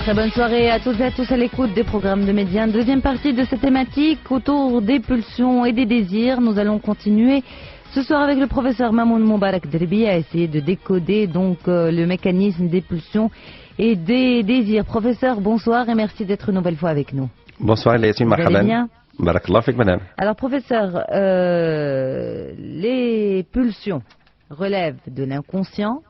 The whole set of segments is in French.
Très bonne soirée à toutes et à tous à l'écoute des programmes de Médiane. Deuxième partie de cette thématique autour des pulsions et des désirs. Nous allons continuer ce soir avec le professeur Mamoun Moubarak Derbi à essayer de décoder donc le mécanisme des pulsions et des désirs. Professeur, bonsoir et merci d'être une nouvelle fois avec nous. Bonsoir Léa, marhaban. Bien. Barakallah fik madame. Alors professeur, les pulsions relèvent de l'inconscient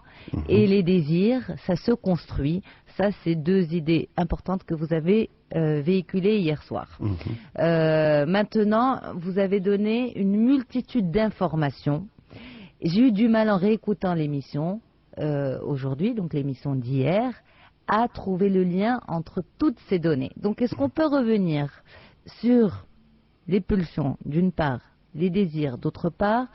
et les désirs, ça se construit. Ça, c'est deux idées importantes que vous avez véhiculées hier soir. Maintenant, vous avez donné une multitude d'informations. J'ai eu du mal en réécoutant l'émission aujourd'hui, donc l'émission d'hier, à trouver le lien entre toutes ces données. Donc, est-ce qu'on peut revenir sur les pulsions, d'une part, les désirs, d'autre part,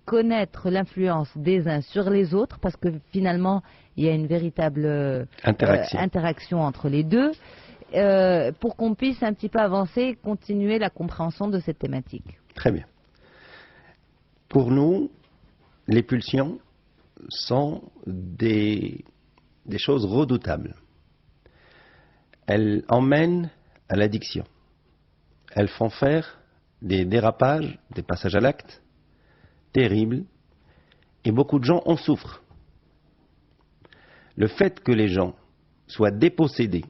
connaître l'influence des uns sur les autres, parce que finalement, il y a une véritable interaction entre les deux, pour qu'on puisse un petit peu avancer et continuer la compréhension de cette thématique. Très bien. Pour nous, les pulsions sont des choses redoutables. Elles emmènent à l'addiction. Elles font faire des dérapages, des passages à l'acte terribles, et beaucoup de gens en souffrent. Le fait que les gens soient dépossédés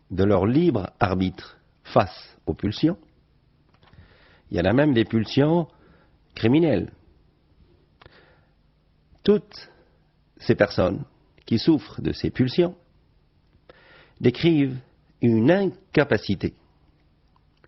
de leur libre arbitre face aux pulsions, il y en a même des pulsions criminelles. Toutes ces personnes qui souffrent de ces pulsions décrivent une incapacité,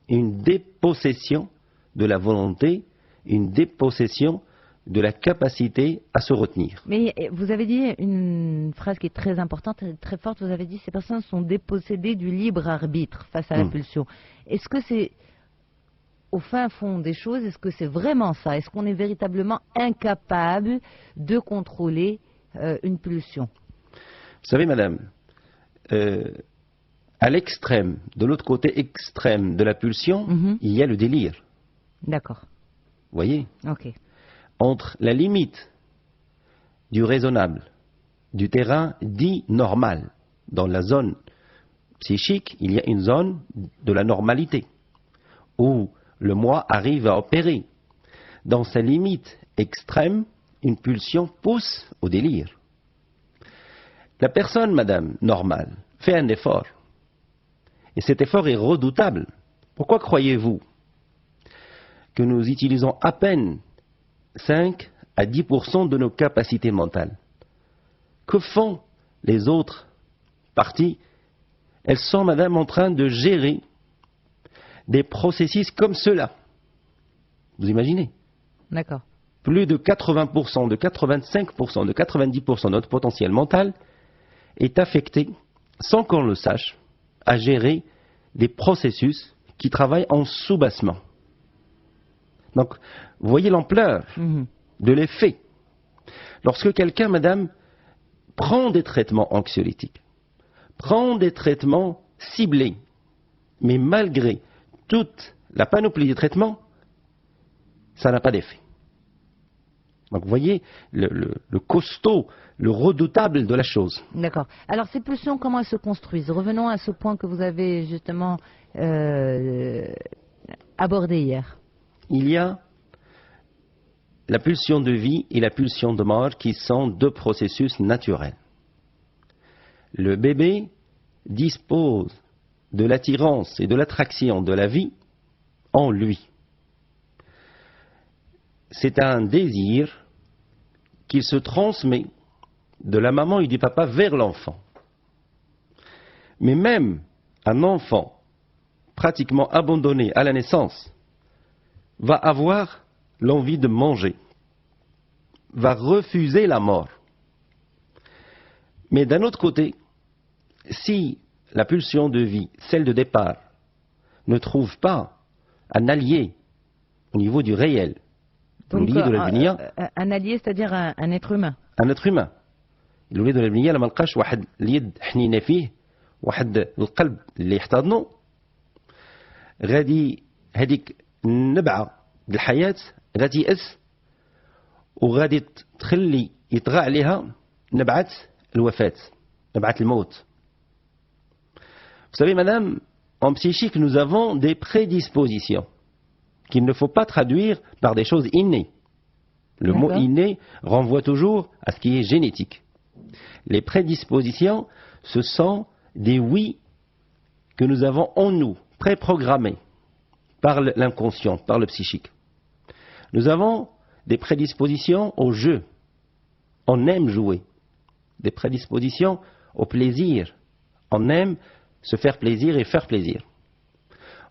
une dépossession de la volonté, une dépossession de la capacité à se retenir. Mais vous avez dit une phrase qui est très importante, très forte, vous avez dit ces personnes sont dépossédées du libre arbitre face à la pulsion. Est-ce que c'est au fin fond des choses, est-ce que c'est vraiment ça? Est-ce qu'on est véritablement incapable de contrôler une pulsion? Vous savez madame, à l'extrême, de l'autre côté extrême de la pulsion, il y a le délire. D'accord. Vous voyez? Ok. Entre la limite du raisonnable, du terrain dit normal, dans la zone psychique, il y a une zone de la normalité, où le moi arrive à opérer. Dans sa limite extrême, une pulsion pousse au délire. La personne, madame, normale, fait un effort. Et cet effort est redoutable. Pourquoi croyez-vous que nous utilisons à peine 5 à 10% de nos capacités mentales? Que font les autres parties? Elles sont, madame, en train de gérer des processus comme cela. Vous imaginez? D'accord. Plus de 80%, de 85%, de 90% de notre potentiel mental est affecté, sans qu'on le sache, à gérer des processus qui travaillent en sous-bassement. Donc, vous voyez l'ampleur de l'effet. Lorsque quelqu'un, madame, prend des traitements anxiolytiques, prend des traitements ciblés, mais malgré toute la panoplie des traitements, ça n'a pas d'effet. Donc, vous voyez le costaud, le redoutable de la chose. D'accord. Alors, ces pulsions, comment elles se construisent? Revenons à ce point que vous avez justement abordé hier. Il y a la pulsion de vie et la pulsion de mort qui sont deux processus naturels. Le bébé dispose de l'attirance et de l'attraction de la vie en lui. C'est un désir qui se transmet de la maman et du papa vers l'enfant. Mais même un enfant pratiquement abandonné à la naissance va avoir l'envie de manger, va refuser la mort. Mais d'un autre côté, si la pulsion de vie, celle de départ, ne trouve pas un allié au niveau du réel, donc, un allié, c'est-à-dire un être humain. Un être humain. الوليد والبنية لما لقاش واحد اليد حنينة فيه، واحد القلب اللي يحتضنه، غادي هذيك النبعة الحياة غادي يأس وغادي تخلي يطغى عليها نبعة الوفاة، نبعة الموت. Vous savez, madame, en psychique, nous avons des prédispositions qu'il ne faut pas traduire par des choses innées. Le mot inné renvoie toujours à ce qui est génétique. Les prédispositions, ce sont des oui que nous avons en nous, préprogrammés par l'inconscient, par le psychique. Nous avons des prédispositions au jeu. On aime jouer. Des prédispositions au plaisir. On aime se faire plaisir et faire plaisir.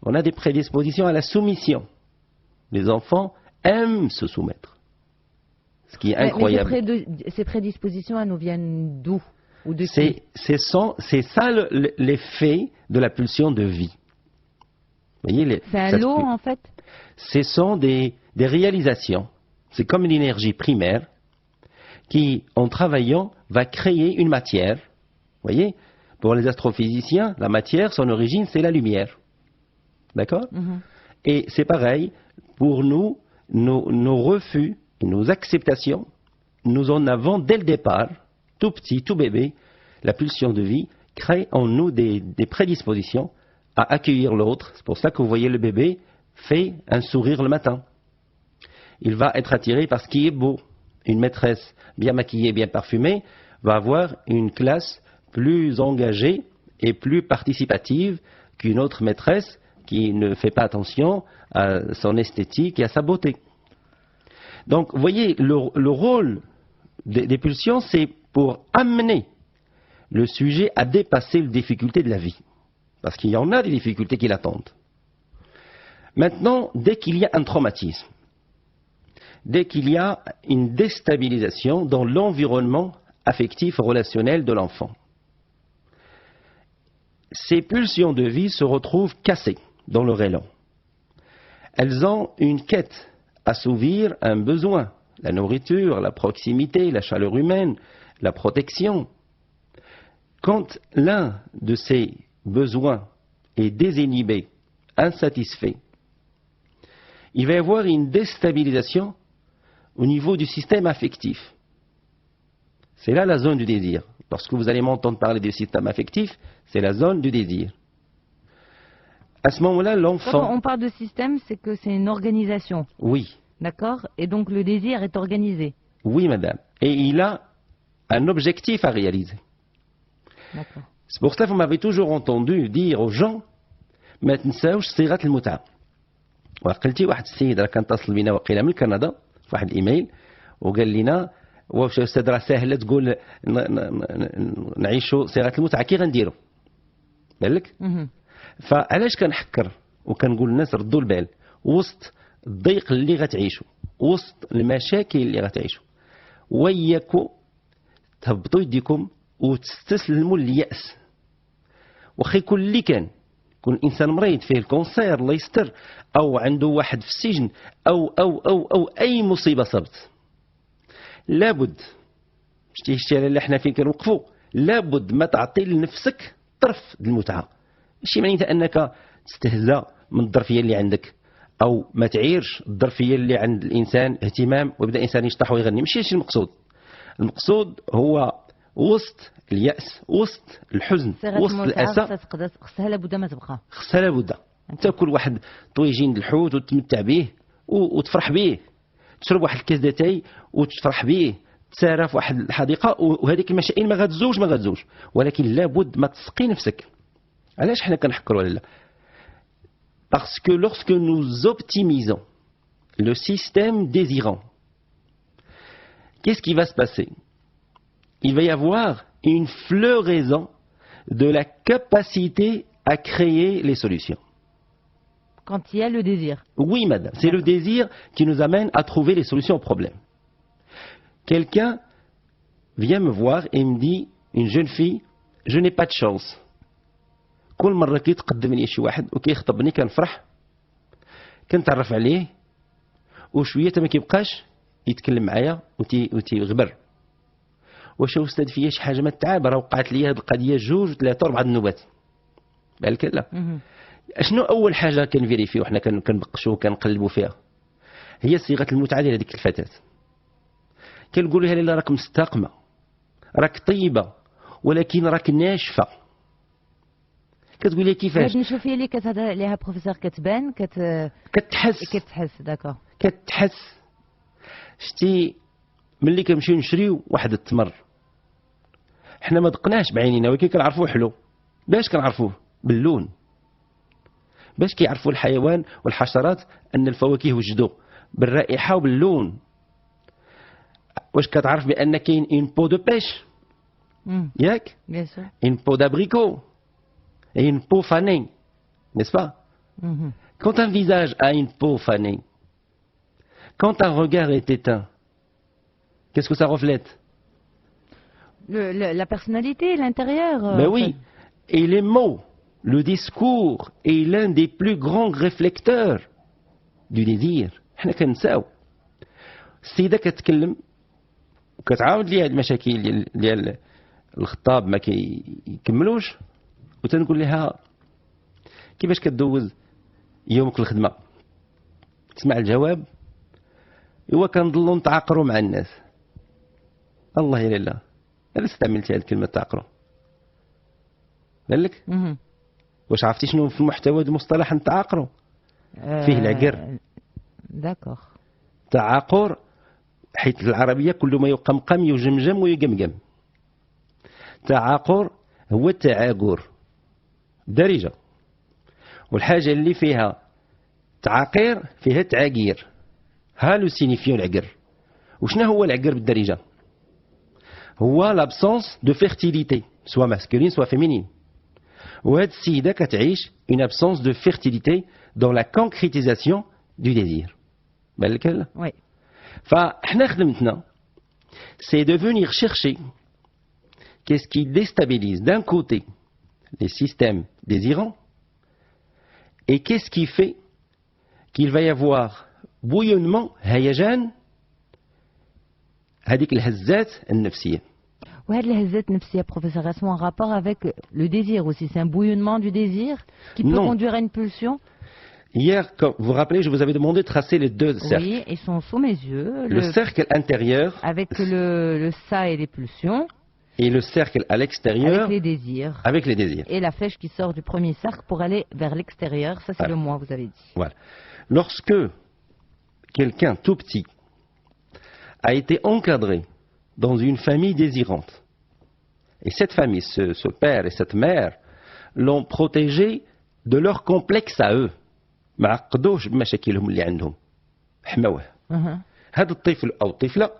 On a des prédispositions à la soumission. Les enfants aiment se soumettre. Ce qui est incroyable. Mais ces prédispositions, elles nous viennent d'où ou de qui? C'est ça l'effet de la pulsion de vie. C'est un lot, en fait? Ce sont des réalisations. C'est comme l'énergie primaire qui, en travaillant, va créer une matière. Vous voyez, pour les astrophysiciens, la matière, son origine, c'est la lumière. D'accord? Et c'est pareil, pour nous, nos refus, nos acceptations, nous en avons dès le départ, tout petit, tout bébé, la pulsion de vie crée en nous des prédispositions à accueillir l'autre. C'est pour ça que vous voyez le bébé fait un sourire le matin. Il va être attiré par ce qui est beau. Une maîtresse bien maquillée, bien parfumée, va avoir une classe plus engagée et plus participative qu'une autre maîtresse qui ne fait pas attention à son esthétique et à sa beauté. Donc, vous voyez, le rôle des pulsions, c'est pour amener le sujet à dépasser les difficultés de la vie. Parce qu'il y en a des difficultés qui l'attendent. Maintenant, dès qu'il y a un traumatisme, dès qu'il y a une déstabilisation dans l'environnement affectif relationnel de l'enfant, ces pulsions de vie se retrouvent cassées dans leur élan. Elles ont une quête, assouvir un besoin, la nourriture, la proximité, la chaleur humaine, la protection. Quand l'un de ces besoins est désinhibé, insatisfait, il va y avoir une déstabilisation au niveau du système affectif. C'est là la zone du désir. Lorsque vous allez m'entendre parler du système affectif, c'est la zone du désir. À ce moment-là, l'enfant... Quand on parle de système, c'est que c'est une organisation. Oui. D'accord? Et donc le désir est organisé. Oui, madame. Et il a un objectif à réaliser. D'accord. C'est pour ça que vous m'avez toujours entendu dire aux gens ما تنساوش صيغة المتعة. وقلتي واحد السيد راه كان اتصل بينا وقيله من كندا في واحد الايميل وقال لنا واش استاذ راه ساهله تقول نعيشوا صيغة المتعة كي غنديروا بالك؟ فعلاش كنحكر وكنقول للناس ردوا البال وسط الضيق اللي غتعيشوا وسط المشاكل اللي غتعيشوا وياكم تهبطوا يديكم وتستسلموا لليأس واخا يكون اللي كان يكون انسان مريض فيه الكونسير الله يستر او عنده واحد في السجن او اي مصيبه صابت لابد شتي الشارع اللي حنا فين كنوقفوا لابد ما تعطي لنفسك طرف المتعه ماشي معناتها انك تستهزأ من الظرفيه اللي عندك او ما تعيرش الظرفيه اللي عند الانسان اهتمام ويبدا الانسان يشطح ويغني ماشي هادشي المقصود. المقصود هو وسط اليأس وسط الحزن وسط الأسى خصها لابد ما تبقى خصها لابد تاكل واحد طويجين د الحوت وتمتع به وتفرح به تشرب واحد الكاس داتاي وتفرح به تسارى في واحد الحديقه وهذيك المشائل ما غتزوج ولكن لابد ما تسقي نفسك. علاش حنا كنحكروا ولا لا؟ Parce que lorsque nous optimisons le système désirant, qu'est-ce qui va se passer? Il va y avoir une floraison de la capacité à créer les solutions. Quand il y a le désir. Oui, madame. C'est le désir qui nous amène à trouver les solutions aux problèmes. Quelqu'un vient me voir et me dit, une jeune fille, je n'ai pas de chance. كل مرة كيتقدم لي شي واحد وكيخطبني كنفرح كنتعرف عليه وشوية ما كيبقاش يتكلم معايا وتيغبر. واش استاذ فيا شي حاجه ما تعاب راه وقعت لي هذه القضيه 2 3 4 النوبات بالك لا. اشنو اول حاجه كنفيريفيو حنا كنبقشوا وكنقلبوا فيها هي صيغه المتعه ديال هذيك الفتاه. كنقول لها لا راك مستقمه راك طيبه ولكن راك ناشفه. كتقول لي كيفاش. هاد نشوفي اللي كتهضر عليها بروفيسور كتبان كتحس داكور. كتحس. شتي ملي كنمشيو نشريو واحد التمر، حنا ما دقناش بعينينا ولكن كنعرفوه حلو. باش كنعرفوه؟ باللون. باش كيعرفوا الحيوان والحشرات ان الفواكه وجدوا؟ بالرائحه وباللون. واش كتعرف بان كاين اون بو دو بيش؟ ياك بيان سور. اون بو d'abricot et une peau fanée, n'est-ce pas? Quand un visage a une peau fanée, quand un regard est éteint, qu'est-ce que ça reflète? La personnalité, l'intérieur. Ben oui. Et les mots, le discours est l'un des plus grands réflecteurs du désir. حنا كنساو. السيدة كتكلم وكتعاود لي هاد المشاكل ديال الخطاب ما كيكملوش، وتنقول لها كيفاش كدوز يومك الخدمة؟ تسمع الجواب، هو كنضلوا نتعاقروا مع الناس. الله يا لا، انا استعملت هذه الكلمة تعاقروا. بالك؟ واش عرفتي شنو في المحتوى د مصطلح نتعاقروا؟ فيه العقر. داكوغ. تعاقر حيت العربية كل ما يقمقم يجمجم ويقمقم. تعاقر هو التعاقر درجة، والحاجة اللي فيها تعاقير فيها تعاقير. ها لو سينيفيو العقر. وشنا هو العقر بالدرجة؟ هو l'absence de fertilité soit masculine soit féminine. وهاد السيدة كتعيش une absence de fertilité dans la concrétisation du désir. بالك لا؟ Oui. فاحنا خدمتنا c'est de venir chercher qu'est-ce qui déstabilise d'un côté les systèmes désirants et qu'est-ce qui fait qu'il va y avoir bouillonnement هيجان هذيك الهزات النفسية. وهاد الهزات النفسية professeur, elles sont en rapport avec le désir aussi. C'est un bouillonnement du désir qui peut conduire à une pulsion. Hier, comme vous vous rappelez, je vous avais demandé de tracer les deux cercles. Oui, ils sont sous mes yeux. Le cercle intérieur. Avec le ça et les pulsions. Et le cercle à l'extérieur. Avec les désirs. Avec les désirs. Et la flèche qui sort du premier cercle pour aller vers l'extérieur. Ça, c'est le moi, vous avez dit. Voilà. Lorsque quelqu'un tout petit a été encadré dans une famille désirante, et cette famille, ce père et cette mère, l'ont protégé de leur complexe à eux. ما عقدوش بمشاكلهم اللي عندهم، حماوه. هذا الطفل او الطفله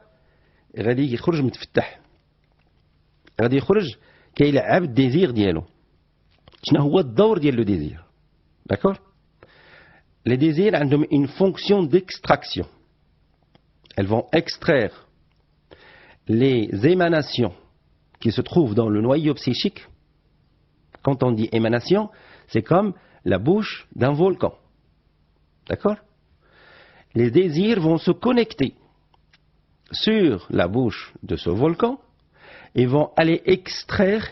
غادي يخرج متفتح، غادي يخرج كيلعب الديزير ديالو. شنو هو الدور ديال لو ديزير؟ داكور؟ لي ديزير عندهم une fonction d'extraction. Elles vont extraire les émanations qui se trouvent dans le noyau psychique. Quand on dit émanation, c'est comme la bouche d'un volcan. D'accord? Les désirs vont se connecter sur la bouche de ce volcan et vont aller extraire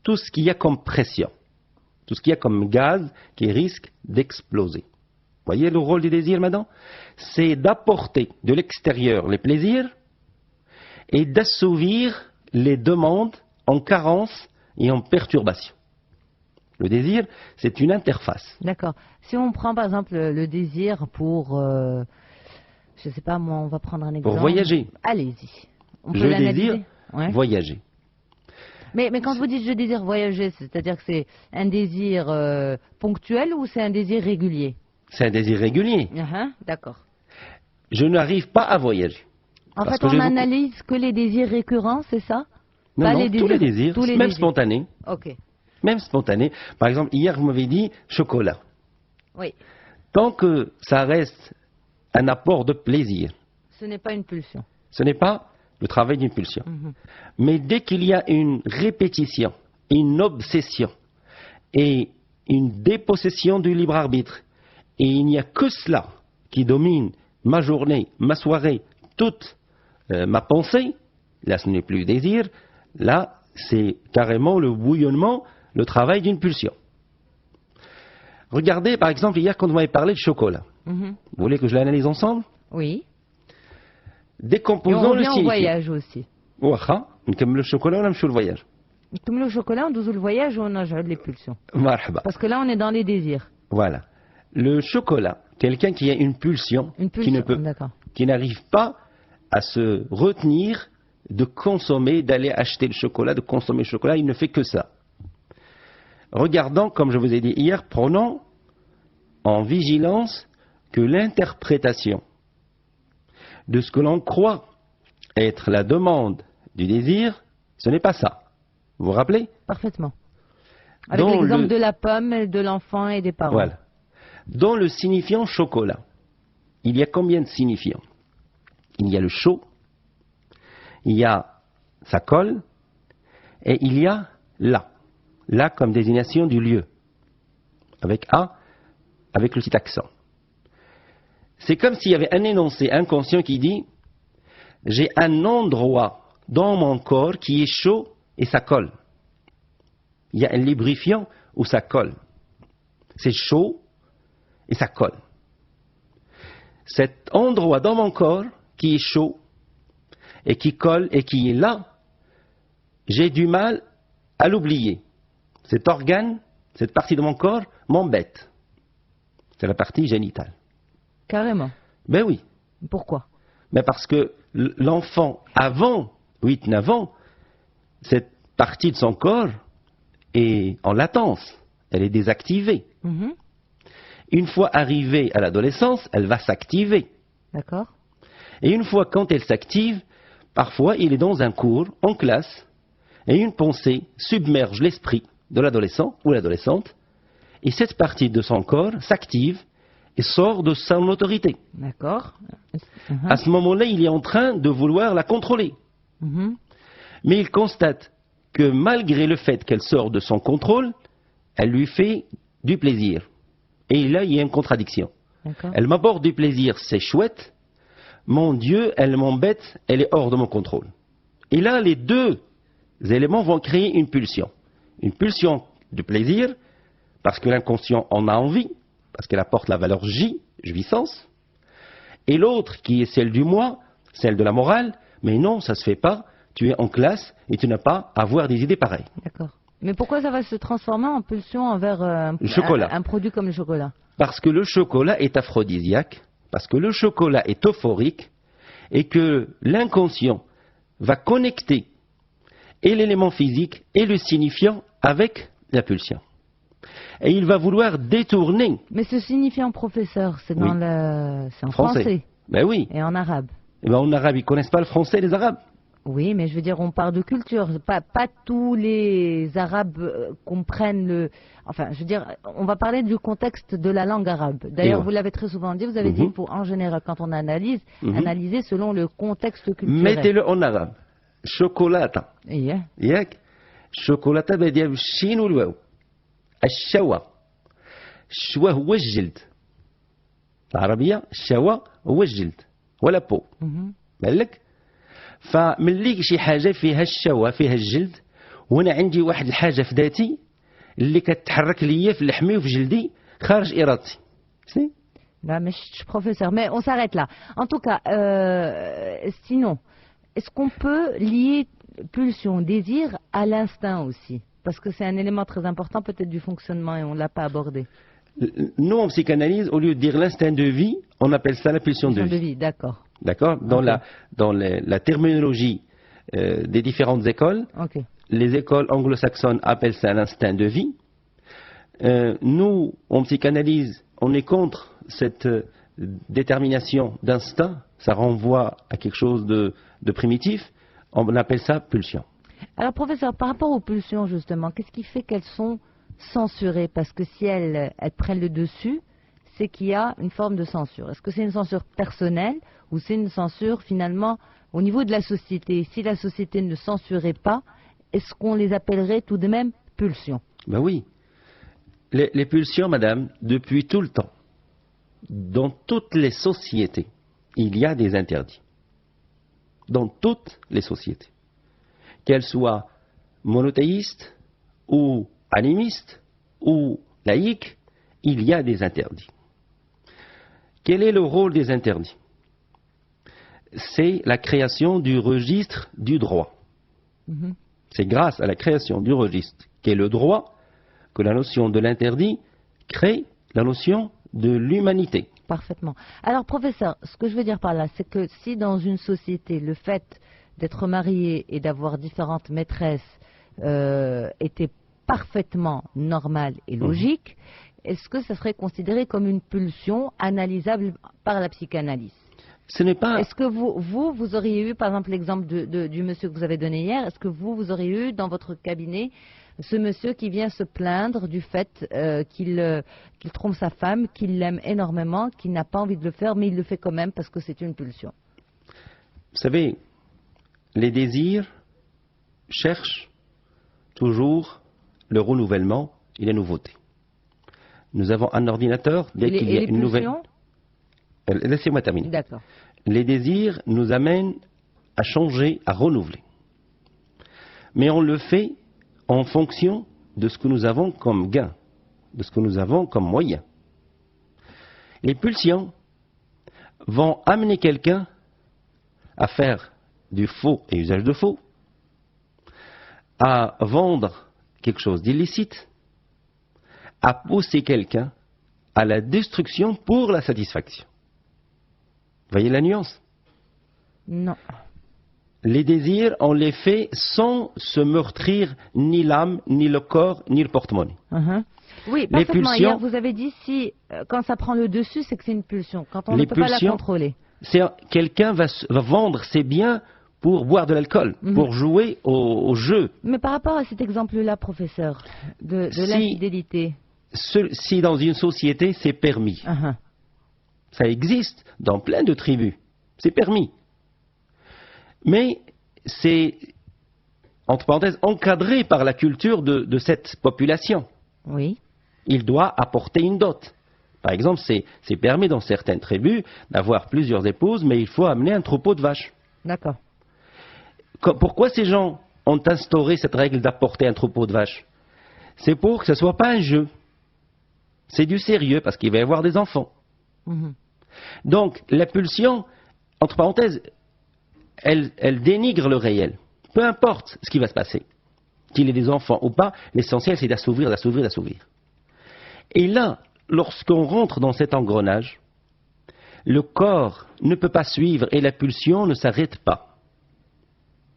tout ce qu'il y a comme pression, tout ce qu'il y a comme gaz qui risque d'exploser. Voyez le rôle du désir maintenant? C'est d'apporter de l'extérieur les plaisirs et d'assouvir les demandes en carence et en perturbation. Le désir, c'est une interface. D'accord. Si on prend par exemple le désir pour, je ne sais pas moi, on va prendre un exemple. Pour voyager. Allez-y. Je désire voyager. Mais quand vous dites je désire voyager, c'est-à-dire que c'est un désir ponctuel ou c'est un désir régulier? C'est un désir régulier. D'accord. Je n'arrive pas à voyager. En fait, on n'analyse que les désirs récurrents, c'est ça? Non, pas non, les désirs, tous les désirs, tous les même désirs. spontanés. Ok. Même spontané. Par exemple, hier, vous m'avez dit chocolat. Oui. Tant que ça reste un apport de plaisir. Ce n'est pas une pulsion. Ce n'est pas le travail d'une pulsion. Mais dès qu'il y a une répétition, une obsession et une dépossession du libre arbitre, et il n'y a que cela qui domine ma journée, ma soirée, toute ma pensée, là ce n'est plus désir, là c'est carrément le bouillonnement, le travail d'une pulsion. Regardez par exemple hier quand vous m'avez parlé de chocolat. Vous voulez que je l'analyse ensemble? Oui. Décomposons le signifié. au voyage aussi. واخا نكمل الشوكولا ولا نمشيو للفواياج؟ Comme le chocolat, on doit le voyage ou on a les pulsions. Marhaba. Parce que là, on est dans les désirs. Voilà. Le chocolat, quelqu'un qui a une pulsion, Une pulsion, d'accord. qui n'arrive pas à se retenir de consommer, d'aller acheter le chocolat, de consommer le chocolat, il ne fait que ça. Regardons, comme je vous ai dit hier, prenons en vigilance que l'interprétation de ce que l'on croit être la demande du désir, ce n'est pas ça. Vous vous rappelez? Parfaitement. Avec Dans l'exemple le- de la pomme, de l'enfant et des parents. Voilà. Dans le signifiant chocolat, il y a combien de signifiants? Il y a le chaud, il y a sa colle, et il y a la. La comme désignation du lieu. Avec A, avec le petit accent. C'est comme s'il y avait un énoncé inconscient qui dit « J'ai un endroit dans mon corps qui est chaud et ça colle. » Il y a un lubrifiant où ça colle. C'est chaud et ça colle. Cet endroit dans mon corps qui est chaud et qui colle et qui est là, j'ai du mal à l'oublier. Cet organe, cette partie de mon corps m'embête. C'est la partie génitale. Carrément. Ben oui. Pourquoi? Mais parce que l'enfant, avant 8-9 ans, cette partie de son corps est en latence. Elle est désactivée. Mhm. Une fois arrivée à l'adolescence, elle va s'activer. D'accord. Et une fois quand elle s'active, parfois il est dans un cours, en classe, et une pensée submerge l'esprit de l'adolescent ou l'adolescente, et cette partie de son corps s'active et sort de son autorité. D'accord. Mhm. À ce moment-là, il est en train de vouloir la contrôler. Mhm. Mais il constate que malgré le fait qu'elle sort de son contrôle, elle lui fait du plaisir. Et là, il y a une contradiction. D'accord. Elle m'apporte du plaisir, c'est chouette. Mon Dieu, elle m'embête, elle est hors de mon contrôle. Et là, les deux éléments vont créer une pulsion. Une pulsion de plaisir, parce que l'inconscient en a envie, parce qu'elle apporte la valeur J, jouissance. Et l'autre, qui est celle du moi, celle de la morale, mais non, ça se fait pas. Tu es en classe et tu n'as pas à avoir des idées pareilles. D'accord. Mais pourquoi ça va se transformer en pulsion envers Le chocolat. un produit comme le chocolat? Parce que le chocolat est aphrodisiaque, parce que le chocolat est euphorique, et que l'inconscient va connecter et l'élément physique et le signifiant avec la pulsion. Et il va vouloir détourner. Mais ce signifiant professeur, c'est Oui. c'est en français. Ben oui. Et en arabe. Eh ben, en arabe, ils ne connaissent pas le français, les arabes. Oui, mais je veux dire, on parle de culture. Pas tous les Arabes comprennent le. Enfin, je veux dire, on va parler du contexte de la langue arabe. D'ailleurs, ouais. vous l'avez très souvent dit, vous avez dit, pour, en général, quand on analyse, analyser selon le contexte culturel. Mettez-le en arabe. Chocolata. Yeah. ياك الشوكولاتة بادية بالشين والواو. الشوى. الشوى هو الجلد. العربية الشوى هو الجلد ولا بو. بالك؟ فملي شي حاجة فيها الشوى فيها الجلد وانا عندي واحد الحاجة في ذاتي اللي كتحرك ليا في لحمي وفي جلدي خارج إرادتي. شنو؟ Là, mais je suis professeur. Mais on s'arrête là. En tout cas, sinon, est-ce qu'on peut lier pulsion, désir à l'instinct aussi? Parce que c'est un élément très important peut-être du fonctionnement et on ne l'a pas abordé. Nous, en psychanalyse, au lieu de dire l'instinct de vie, on appelle ça la pulsion de vie. D'accord. D'accord? Dans, la terminologie des différentes écoles, Okay. les écoles anglo-saxonnes appellent ça l'instinct de vie. Nous, en psychanalyse, on est contre cette détermination d'instinct. Ça renvoie à quelque chose de primitif. On appelle ça pulsion. Alors, professeur, par rapport aux pulsions, justement, qu'est-ce qui fait qu'elles sont censurées? Parce que si elles prennent le dessus, c'est qu'il y a une forme de censure. Est-ce que c'est une censure personnelle ou c'est une censure, finalement, au niveau de la société? Si la société ne censurait pas, est-ce qu'on les appellerait tout de même pulsions? Ben oui. Les pulsions, madame, depuis tout le temps, dans toutes les sociétés, il y a des interdits. Dans toutes les sociétés. Qu'elles soient monothéistes ou animistes ou laïques, il y a des interdits. Quel est le rôle des interdits? C'est la création du registre du droit. C'est grâce à la création du registre, qui est le droit, que la notion de l'interdit crée la notion de l'humanité. Parfaitement. Alors, professeur, ce que je veux dire par là, c'est que si dans une société, le fait d'être marié et d'avoir différentes maîtresses était parfaitement normal et logique, est-ce que ça serait considéré comme une pulsion analysable par la psychanalyse? Ce n'est pas... Est-ce que vous auriez eu, par exemple, l'exemple du monsieur que vous avez donné hier, est-ce que vous auriez eu dans votre cabinet ce monsieur qui vient se plaindre du fait qu'il trompe sa femme, qu'il l'aime énormément, qu'il n'a pas envie de le faire, mais il le fait quand même parce que c'est une pulsion? Vous savez, les désirs cherchent toujours le renouvellement et la nouveauté. Nous avons un ordinateur, dès qu'il y a une nouvelle... Laissez-moi terminer. D'accord. Les désirs nous amènent à changer, à renouveler. Mais on le fait en fonction de ce que nous avons comme gain, de ce que nous avons comme moyen. Les pulsions vont amener quelqu'un à faire du faux et usage de faux, à vendre quelque chose d'illicite, à pousser quelqu'un à la destruction pour la satisfaction. Voyez la nuance? Non. Les désirs, on les fait sans se meurtrir ni l'âme, ni le corps, ni le porte-monnaie. Oui, Les parfaitement. pulsions, hier, vous avez dit si quand ça prend le dessus, c'est que c'est une pulsion. Quand on ne peut pas la contrôler. Quelqu'un va vendre ses biens pour boire de l'alcool, pour jouer au jeu. Mais par rapport à cet exemple-là, professeur, de l'infidélité. Si dans une société, c'est permis. Ça existe dans plein de tribus. C'est permis. Mais c'est, entre parenthèses, encadré par la culture de cette population. Oui. Il doit apporter une dot. Par exemple, c'est permis dans certaines tribus d'avoir plusieurs épouses, mais il faut amener un troupeau de vaches. D'accord. Pourquoi ces gens ont instauré cette règle d'apporter un troupeau de vaches? C'est pour que ce ne soit pas un jeu. C'est du sérieux, parce qu'il va y avoir des enfants. Donc, la pulsion, entre parenthèses, elle dénigre le réel. Peu importe ce qui va se passer. Qu'il ait des enfants ou pas, l'essentiel c'est d'assouvir, d'assouvir, d'assouvir. Et là, lorsqu'on rentre dans cet engrenage, le corps ne peut pas suivre et la pulsion ne s'arrête pas.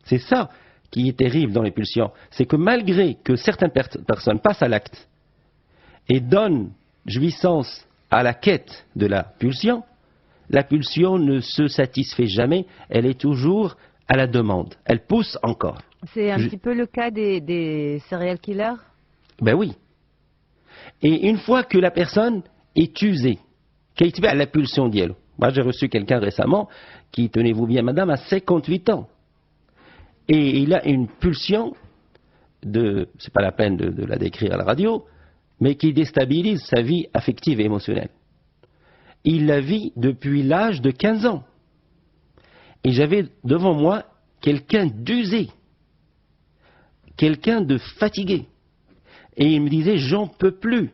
C'est ça qui est terrible dans les pulsions. C'est que malgré que certaines personnes passent à l'acte et donnent jouissance à la quête de la pulsion ne se satisfait jamais, elle est toujours à la demande. Elle pousse encore. C'est un petit peu le cas des serial killers? Ben oui. Et une fois que la personne est usée, qu'elle est à la pulsion d'elle. Moi, j'ai reçu quelqu'un récemment qui, tenez-vous bien, madame, a 58 ans. Et il a une pulsion c'est pas la peine de la décrire à la radio, mais qui déstabilise sa vie affective et émotionnelle. Il la vit depuis l'âge de 15 ans. Et j'avais devant moi quelqu'un d'usé, quelqu'un de fatigué. Et il me disait, j'en peux plus.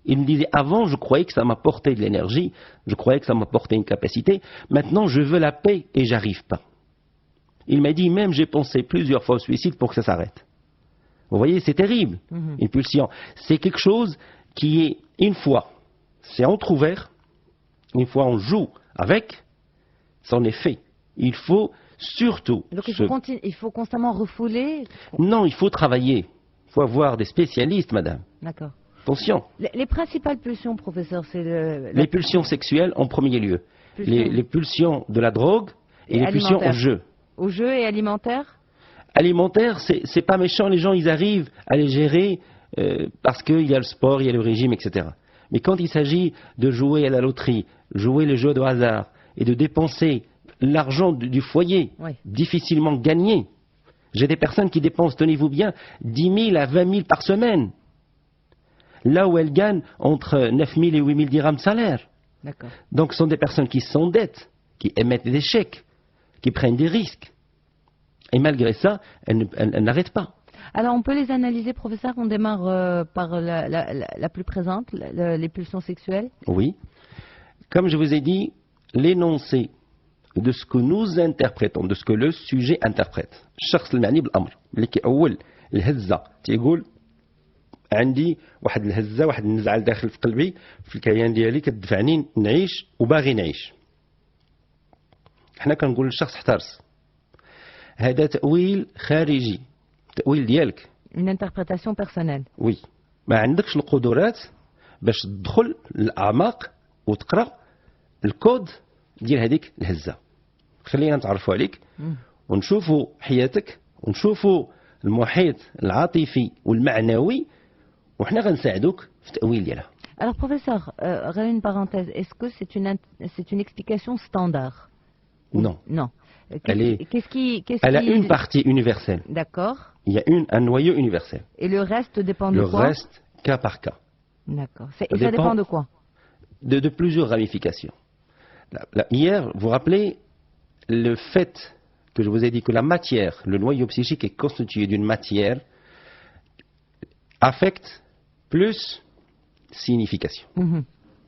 Il me disait, avant, je croyais que ça m'apportait de l'énergie, je croyais que ça m'apportait une capacité. Maintenant, je veux la paix et j'arrive pas. Il m'a dit, même j'ai pensé plusieurs fois au suicide pour que ça s'arrête. Vous voyez, c'est terrible, une pulsion. C'est quelque chose qui est, une fois, c'est entrouvert, une fois on joue avec, c'en est fait. Il faut surtout... Donc il faut constamment refouler? Non, il faut travailler. Il faut avoir des spécialistes, madame. D'accord. Attention. Les principales pulsions, professeur, c'est les pulsions sexuelles en premier lieu. Les pulsions de la drogue et les pulsions au jeu. Au jeu et alimentaire? Alimentaire, c'est pas méchant, les gens ils arrivent à les gérer parce qu'il y a le sport, il y a le régime, etc. Mais quand il s'agit de jouer à la loterie, jouer les jeux de hasard et de dépenser l'argent du foyer, difficilement gagné, j'ai des personnes qui dépensent, tenez-vous bien, 10 000 à 20 000 par semaine, là où elles gagnent entre 9 000 et 8 000 dirhams de salaire. Donc ce sont des personnes qui s'endettent, qui émettent des chèques, qui prennent des risques. Et malgré ça, elles n'arrêtent pas. Alors on peut les analyser, professeur, on démarre par la plus présente, les pulsions sexuelles? Oui. Comme je vous ai dit, l'énoncé de ce que nous interprétons, de ce que le sujet interprète. شخص المعني بالأمر. اللي كأول الهزة تيقول عندي واحد الهزة واحد النزعة داخل في قلبي في الكيان ديالي كتدفعني نعيش وباغي نعيش. حنا كنقول للشخص احترس. هذا تأويل خارجي، تأويل ديالك. Une interprétation personnelle. وي ما عندكش القدرات باش تدخل للأعماق وتقرأ الكود ديال هذيك الهزة. خلينا نتعرفوا عليك ونشوفوا حياتك ونشوفوا المحيط العاطفي والمعنوي وحنا غنساعدوك في التأويل ديالها. Alors professeur, une parenthèse, est-ce que c'est une explication standard? Non. Non. Elle a une partie universelle. D'accord. Il y a un noyau universel. Et le reste dépend de quoi? Le reste, cas par cas. D'accord. Et ça dépend de quoi? De plusieurs ramifications. Hier, vous vous rappelez le fait que je vous ai dit que la matière, le noyau psychique est constitué d'une matière, affect plus signification.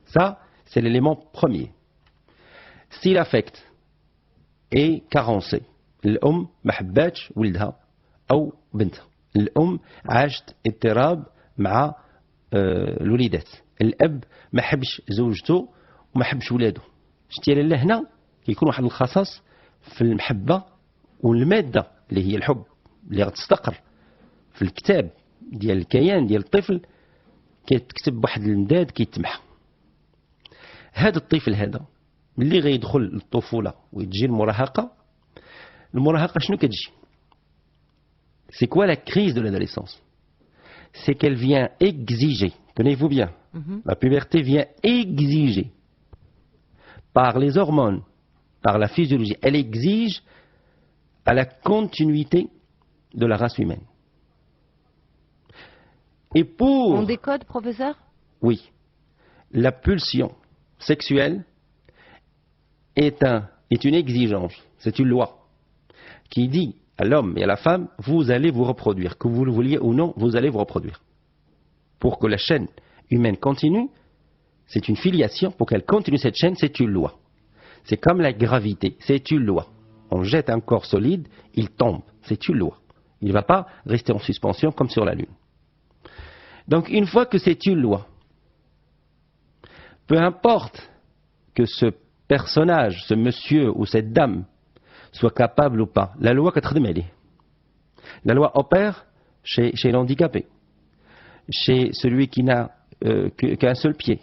Ça, c'est l'élément premier. Si l'affect est carencé, الأم ما حباتش ولدها أو بنتها، الأم عاشت اضطراب مع الوليدات، الأب ما حبش زوجته وما حبش ولاده. شتي لاله هنا كيكون واحد الخصاص في المحبة والمادة اللي هي الحب اللي غتستقر في الكتاب ديال الكيان ديال الطفل، كيتكتب واحد المداد كيتمحى. هذا الطفل هذا ملي غيدخل للطفولة ويتجي المراهقة، المراهقة شنو كتجي؟ C'est quoi la crise de l'adolescence? C'est qu'elle vient exiger, tenez-vous bien, la puberté vient exiger par les hormones, par la physiologie, elle exige à la continuité de la race humaine. Et pour... On décode, professeur? Oui. La pulsion sexuelle est une exigence, c'est une loi qui dit à l'homme et à la femme, vous allez vous reproduire. Que vous le vouliez ou non, vous allez vous reproduire. Pour que la chaîne humaine continue, c'est une filiation. Pour qu'elle continue cette chaîne, c'est une loi. C'est comme la gravité, c'est une loi. On jette un corps solide, il tombe. C'est une loi. Il ne va pas rester en suspension comme sur la Lune. Donc une fois que c'est une loi, peu importe que ce personnage, ce monsieur ou cette dame soit capable ou pas, la loi la loi opère chez l'handicapé, chez celui qui n'a qu'un seul pied,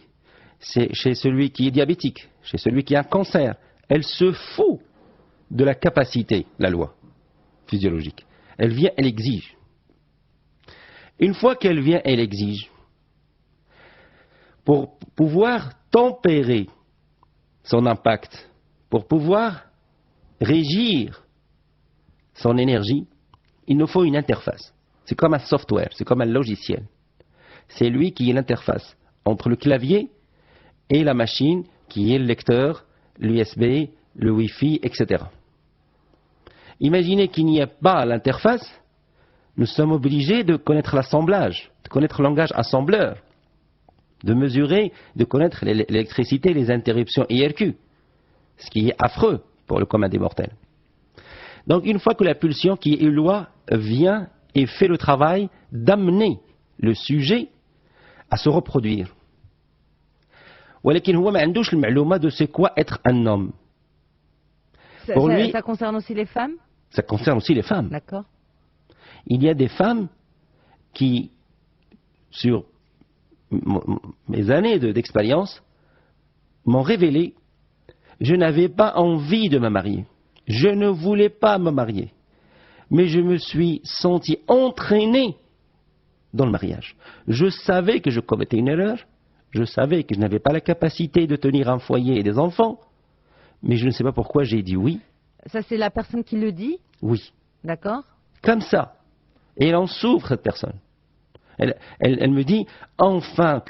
chez celui qui est diabétique, chez celui qui a un cancer. Elle se fout de la capacité, la loi physiologique. Elle vient, elle exige. Une fois qu'elle vient, elle exige. Pour pouvoir tempérer son impact, pour pouvoir régir son énergie, il nous faut une interface. C'est comme un software, c'est comme un logiciel. C'est lui qui est l'interface entre le clavier et la machine qui est le lecteur, l'USB, le Wi-Fi, etc. Imaginez qu'il n'y ait pas l'interface, nous sommes obligés de connaître l'assemblage, de connaître le langage assembleur, de mesurer, de connaître l'électricité, les interruptions IRQ, ce qui est affreux pour le commun des mortels. Donc une fois que la pulsion qui est une loi vient et fait le travail d'amener le sujet à se reproduire. ولكن هو ما عندوش المعلومة de c'est quoi être un homme. Pour lui, ça concerne aussi les femmes? Ça concerne aussi les femmes. D'accord. Il y a des femmes qui, sur mes années d'expérience, m'ont révélé je n'avais pas envie de me marier. Je ne voulais pas me marier. Mais je me suis senti entraîné dans le mariage. Je savais que je commettais une erreur. Je savais que je n'avais pas la capacité de tenir un foyer et des enfants. Mais je ne sais pas pourquoi j'ai dit oui. Ça, c'est la personne qui le dit? Oui. D'accord. Comme ça. Et elle en souffre, cette personne. Elle me dit, enfin,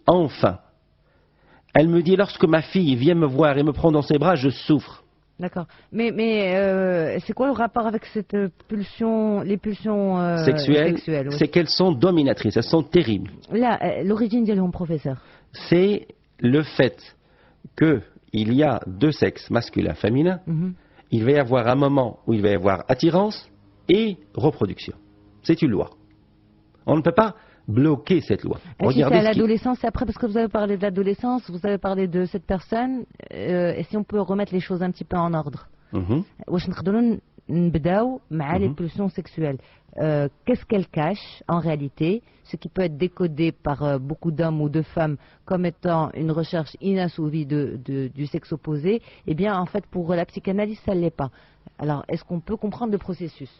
enfin. Elle me dit, lorsque ma fille vient me voir et me prend dans ses bras, je souffre. D'accord. Mais c'est quoi le rapport avec cette pulsion, les pulsions sexuelles oui. C'est qu'elles sont dominatrices, elles sont terribles. Là, l'origine de mon professeur. C'est le fait qu'il y a deux sexes, masculin, féminin, il va y avoir un moment où il va y avoir attirance et reproduction. C'est une loi. On ne peut pas bloquer cette loi. Et si c'est à l'adolescence, et après, parce que vous avez parlé de l'adolescence, vous avez parlé de cette personne, et si on peut remettre les choses un petit peu en ordre. واش نقدروا نبداو مع les pulsions sexuelles. Qu'est-ce qu'elles cachent en réalité, ce qui peut être décodé par beaucoup d'hommes ou de femmes comme étant une recherche inassouvie du sexe opposé, eh bien en fait pour la psychanalyse ça ne l'est pas. Alors est-ce qu'on peut comprendre le processus?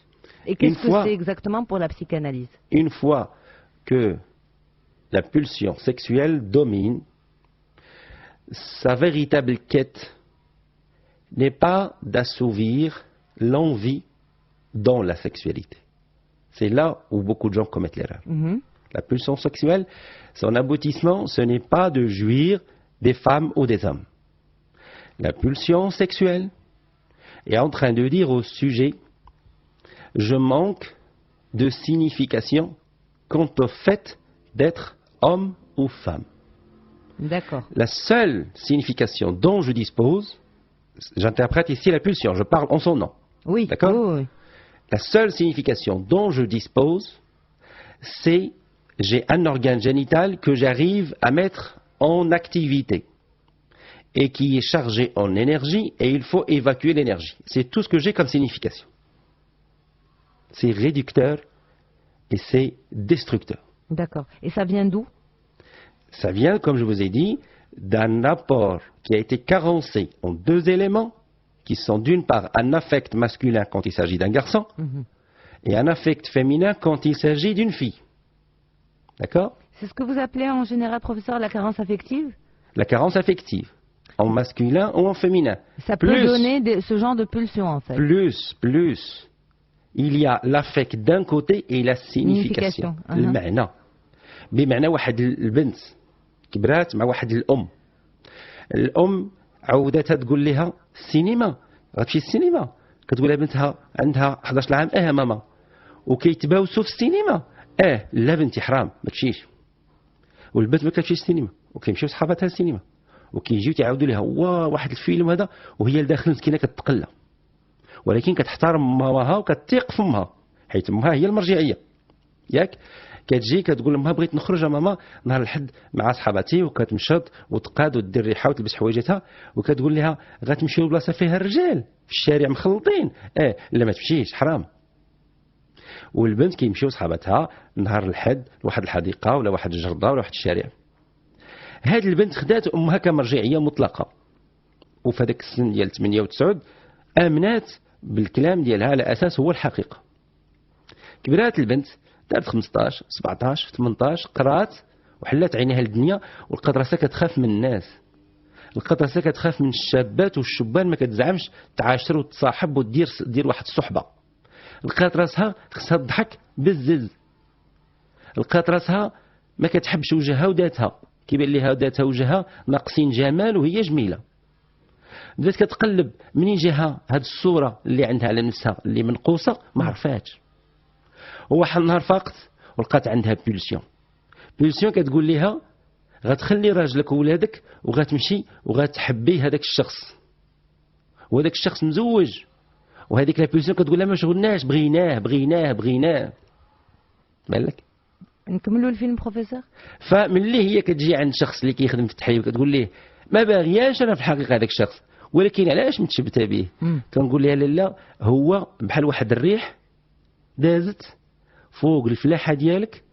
Et qu'est-ce que c'est exactement pour la psychanalyse? Une fois que la pulsion sexuelle domine, sa véritable quête n'est pas d'assouvir l'envie dans la sexualité. C'est là où beaucoup de gens commettent l'erreur. La pulsion sexuelle, son aboutissement, ce n'est pas de jouir des femmes ou des hommes. La pulsion sexuelle est en train de dire au sujet « Je manque de signification quant au fait d'être homme ou femme. » D'accord. La seule signification dont je dispose, j'interprète ici la pulsion, je parle en son nom. Oui, d'accord. Oui, oui. La seule signification dont je dispose, c'est j'ai un organe génital que j'arrive à mettre en activité et qui est chargé en énergie et il faut évacuer l'énergie. C'est tout ce que j'ai comme signification. C'est réducteur et c'est destructeur. D'accord. Et ça vient d'où? Ça vient, comme je vous ai dit, d'un apport qui a été carencé en deux éléments qui sont d'une part un affect masculin quand il s'agit d'un garçon et un affect féminin quand il s'agit d'une fille. D'accord? C'est ce que vous appelez en général, professeur, la carence affective? La carence affective, en masculin ou en féminin. Ça peut donner ce genre de pulsion en fait. Plus, il y a l'affect d'un côté et la signification. المعنى. بمعنى واحد البنت كبرات مع واحد الأم عودتها تقول لها السينما غتمشي السينما كتقول لها بنتها عندها 11 عام ماما وكيتباوسوا في السينما لا بنتي حرام ما تمشيش والبنت ما كتمشيش السينما وكيمشيو صحاباتها السينما وكيجيو تيعاودوا لها واحد الفيلم هذا وهي لداخل مسكينه كتقلى ولكن كتحترم ماماها وكتثيق في امها حيت امها هي المرجعيه ياك كتجي كتقول لامها بغيت نخرج ماما نهار الحد مع صحاباتي وكتمشط وتقاد ودير ريحه وتلبس حوايجاتها وكتقول لها غتمشيو لبلاصه فيها الرجال في الشارع مخلطين لا ما تمشيش حرام والبنت كيمشيو صحاباتها نهار الحد لواحد الحديقه ولا واحد الجرده ولا واحد الشارع هاد البنت خدات امها كمرجعيه مطلقه وفي هذاك السن ديال 8 و9 امنات بالكلام ديالها على اساس هو الحقيقه كبرات البنت دارت 15 17 18 قرات وحلات عينيها للدنيا ولقات راسها كتخاف من الناس لقات راسها كتخاف من الشابات والشبان ما كتزعمش تعاشر وتصاحب ودير واحد الصحبه لقات راسها خصها تضحك بالزز لقات راسها ما كتحبش وجهها وذاتها كيبان ليها ذاتها وجهها ناقصين جمال وهي جميله بدات كتقلب منين جاها هاد الصوره اللي عندها على نفسها اللي منقوصه ما عرفاتش وواحد النهار فاقت ولقات عندها بولسيون كتقول ليها غتخلي راجلك وولادك وغتمشي وغتحبي هذاك الشخص وهذاك الشخص مزوج وهذيك لا بولسيون كتقول لها ما شغلناش بغيناه بالك نكملوا الفيلم بروفيسور فملي هي كتجي عند شخص اللي كيخدم في التحرير وكتقول ليه ما باغياش انا في الحقيقه هذاك الشخص ولكن علاش متشبته به كنقول لها لا هو بحال واحد الريح دازت فوق الفلاحه ديالك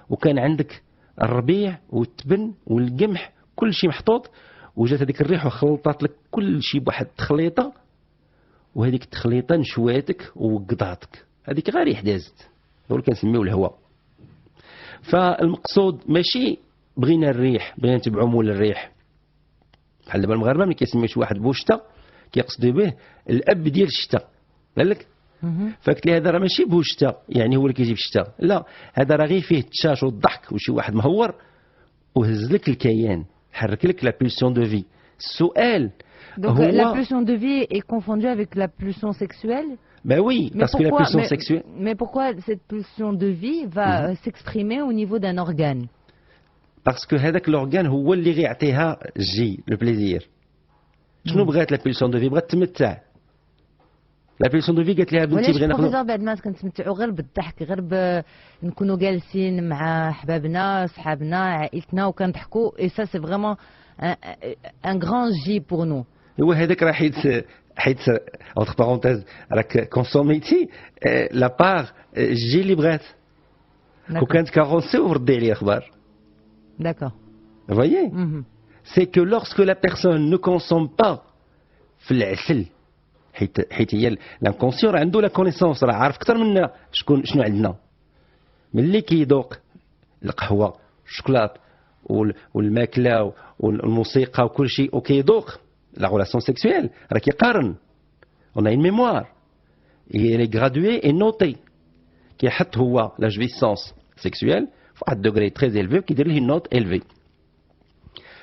وكان عندك الربيع والتبن والقمح كل شيء محطوط وجات هذيك الريح وخلطات لك كل شيء بواحد التخليطه وهذيك التخليطه نشواتك ووقضاتك هذيك غير ريح دازت هو اللي كنسميوه الهواء فالمقصود ماشي بغينا الريح بغينا نتبعوا مول الريح بحال دابا المغاربه ملي كيسميو شي واحد بوشتا كيقصدوا به الاب ديال الشتاء بالك فقلت لي هذا راه ماشي بوشتا يعني هو اللي كيجيب الشتاء لا هذا راه غير فيه التشاش والضحك وشي واحد مهور وهز لك الكيان حرك لك لا بولسيون دو في السؤال Donc la pulsion de vie est confondue avec la pulsion sexuelle? Ben oui, parce que la pulsion sexuelle... Mais pourquoi cette pulsion de vie va s'exprimer au niveau d'un organe? Parce que هذاك l'organe هو اللي غيعطيها الجي لو بليزير. شنو بغات لا بولسيون دو في؟ بغات تمتع. لا بيلسيون دو في قالت لها بنتي ولاش بغينا ناخذ. بروفيسور بعد ما كنتمتعوا غير بالضحك، غير نكونوا جالسين مع حبابنا صحابنا عائلتنا وكنضحكوا، اي سا سي فريمون ان غران جي بور نو. هو هذاك راه حيت اونتر بارونتيز راك كونسوميتي لا بار جي اللي بغات وكانت كارونسي وردي عليه اخبار. داكور. Vous voyez, c'est que lorsque la personne ne consomme pas في العسل، حيت هي l'inconscient راه عنده لا كونيسونس، راه عارف اكثر منا شنو عندنا. ملي كيذوق القهوه الشوكولات والماكله والموسيقى وكل شيء وكيذوق لا relation sexuelle راه كيقارن. on a une mémoire et elle est graduée et notée. كيحط هو la jouissance sexuelle في واحد دوغري تري élevé وكيدير ليه نوت élevée.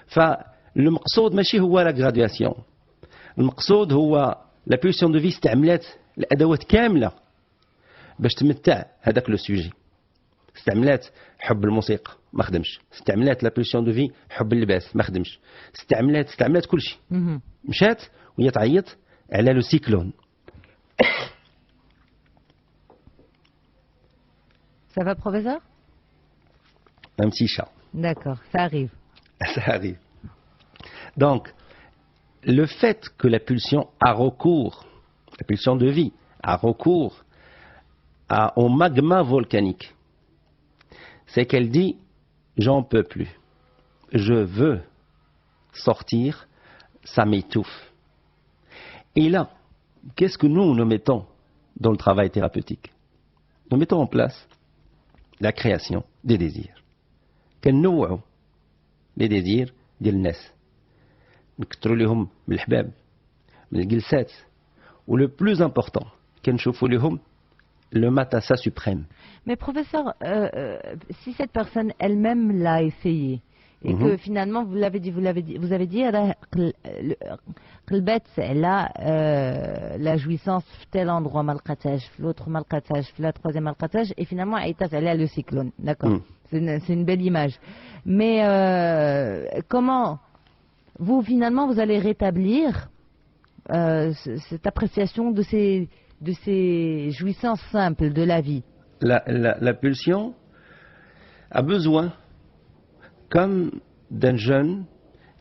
فالمقصود ماشي هو لا غرادياسيون، المقصود هو لا بولسيون دو في استعملات الادوات كامله باش تمتع هذاك لو سوجي. استعملات حب الموسيقى ما خدمش، استعملات لا بولسيون دو في حب اللباس ما خدمش، استعملات كل شيء. مشات وهي تعيط على لو سيكلون. Ça va, professeur? Un petit chat. D'accord, ça arrive. Ça arrive. Donc, le fait que la pulsion a recours, la pulsion de vie, a recours au magma volcanique, c'est qu'elle dit « j'en peux plus, je veux sortir, ça m'étouffe ». Et là, qu'est-ce que nous mettons dans le travail thérapeutique? Nous mettons en place la création des désirs. كنوعوا les désirs ديال الناس، نكثروا لهم من الحباب من الجلسات، و le plus important كنشوفوا لهم le matassa suprême. Mais professeur, si cette personne elle-même l'a essayé et que finalement vous avez dit قلبات elle a la jouissance في tel endroit ما لقاتهاش، في l'autre ما لقاتهاش، في la troisième ما لقاتهاش et finalement عيطات عليها le cyclone. D'accord. C'est une belle image. Mais comment vous finalement vous allez rétablir cette appréciation de ces jouissances simples de la vie? La pulsion a besoin, comme d'un jeune